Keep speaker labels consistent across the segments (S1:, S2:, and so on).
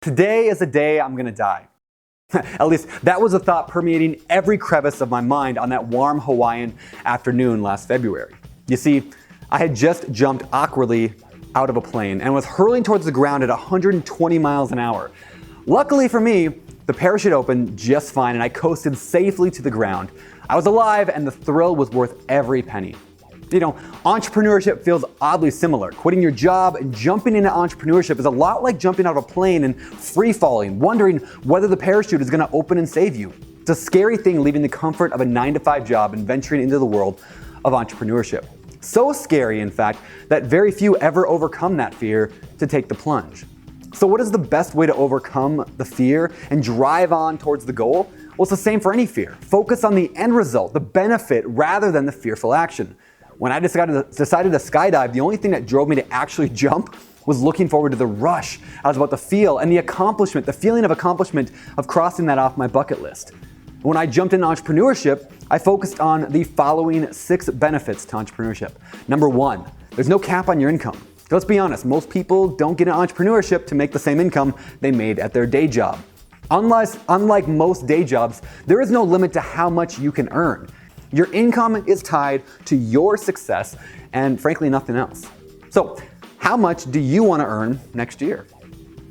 S1: Today is the day I'm gonna die. At least that was a thought permeating every crevice of my mind on that warm Hawaiian afternoon last February. You see, I had just jumped awkwardly out of a plane and was hurling towards the ground at 120 miles an hour. Luckily for me, the parachute opened just fine and I coasted safely to the ground. I was alive and the thrill was worth every penny. You know, entrepreneurship feels oddly similar. Quitting your job and jumping into entrepreneurship is a lot like jumping out of a plane and free falling, wondering whether the parachute is gonna open and save you. It's a scary thing leaving the comfort of a 9-to-5 job and venturing into the world of entrepreneurship. So scary, in fact, that very few ever overcome that fear to take the plunge. So what is the best way to overcome the fear and drive on towards the goal? Well, it's the same for any fear. Focus on the end result, the benefit, rather than the fearful action. When I decided to skydive, the only thing that drove me to actually jump was looking forward to the rush I was about to feel and the accomplishment, the feeling of accomplishment of crossing that off my bucket list. When I jumped into entrepreneurship, I focused on the following 6 benefits to entrepreneurship. Number 1, there's no cap on your income. Let's be honest, most people don't get into entrepreneurship to make the same income they made at their day job. Unlike most day jobs, there is no limit to how much you can earn. Your income is tied to your success and frankly nothing else. So how much do you want to earn next year?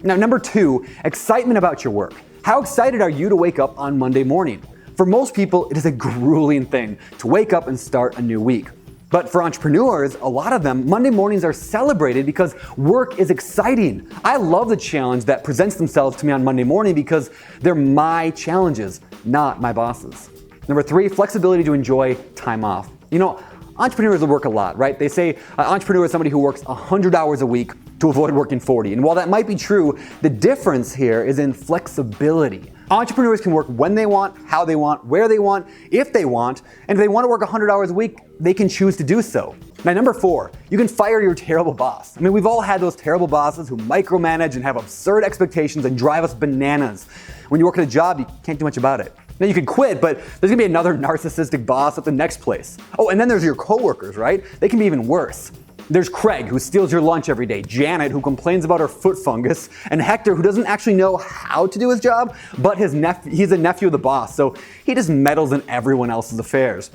S1: Now, number 2, excitement about your work. How excited are you to wake up on Monday morning? For most people, it is a grueling thing to wake up and start a new week. But for entrepreneurs, a lot of them, Monday mornings are celebrated because work is exciting. I love the challenge that presents themselves to me on Monday morning because they're my challenges, not my boss's. Number 3, flexibility to enjoy time off. You know, entrepreneurs will work a lot, right? They say an entrepreneur is somebody who works 100 hours a week to avoid working 40. And while that might be true, the difference here is in flexibility. Entrepreneurs can work when they want, how they want, where they want, if they want, and if they want to work 100 hours a week, they can choose to do so. Now, number 4, you can fire your terrible boss. I mean, we've all had those terrible bosses who micromanage and have absurd expectations and drive us bananas. When you work at a job, you can't do much about it. Now, you can quit, but there's gonna be another narcissistic boss at the next place. Oh, and then there's your coworkers, right? They can be even worse. There's Craig, who steals your lunch every day, Janet, who complains about her foot fungus, and Hector, who doesn't actually know how to do his job, but he's a nephew of the boss, so he just meddles in everyone else's affairs.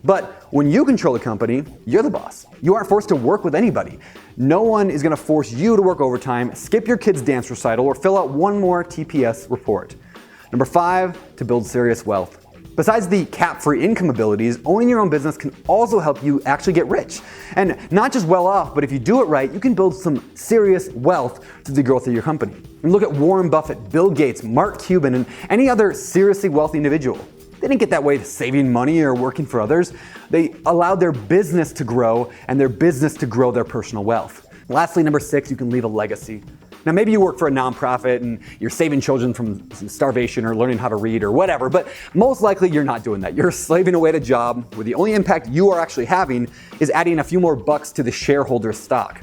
S1: But when you control a company, you're the boss. You aren't forced to work with anybody. No one is gonna force you to work overtime, skip your kid's dance recital, or fill out one more TPS report. Number 5, to build serious wealth. Besides the cap-free income abilities, owning your own business can also help you actually get rich. And not just well off, but if you do it right, you can build some serious wealth through the growth of your company. And look at Warren Buffett, Bill Gates, Mark Cuban, and any other seriously wealthy individual. They didn't get that way saving money or working for others. They allowed their business to grow and their business to grow their personal wealth. Lastly, number 6, you can leave a legacy. Now, maybe you work for a nonprofit and you're saving children from starvation or learning how to read or whatever, but most likely you're not doing that. You're slaving away at a job where the only impact you are actually having is adding a few more bucks to the shareholder's stock.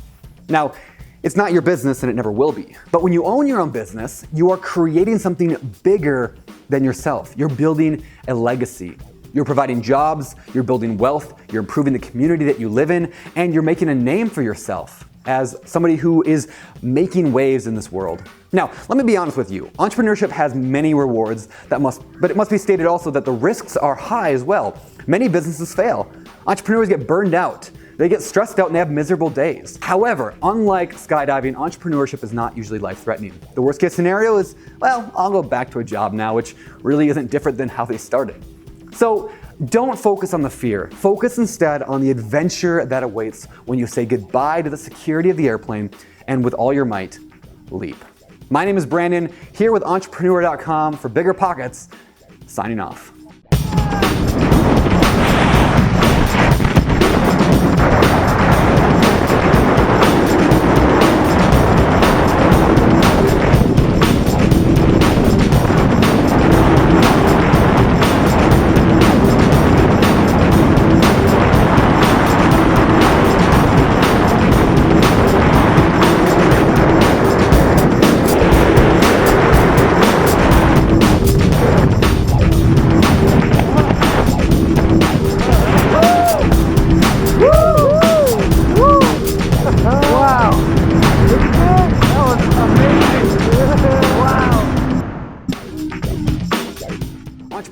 S1: Now, it's not your business and it never will be. But when you own your own business, you are creating something bigger than yourself. You're building a legacy. You're providing jobs, you're building wealth, you're improving the community that you live in, and you're making a name for yourself as somebody who is making waves in this world. Now, let me be honest with you. Entrepreneurship has many rewards but it must be stated also that the risks are high as well. Many businesses fail. Entrepreneurs get burned out. They get stressed out and they have miserable days. However, unlike skydiving, entrepreneurship is not usually life-threatening. The worst case scenario is, well, I'll go back to a job now, which really isn't different than how they started. So don't focus on the fear. Focus instead on the adventure that awaits when you say goodbye to the security of the airplane and with all your might, leap. My name is Brandon, here with Entrepreneur.com for Bigger Pockets, signing off.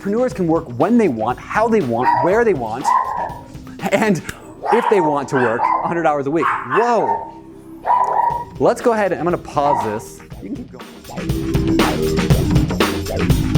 S1: entrepreneurs can work when they want, how they want, where they want, and if they want to work 100 hours a week. Whoa. Let's go ahead and I'm going to pause this. You can keep going.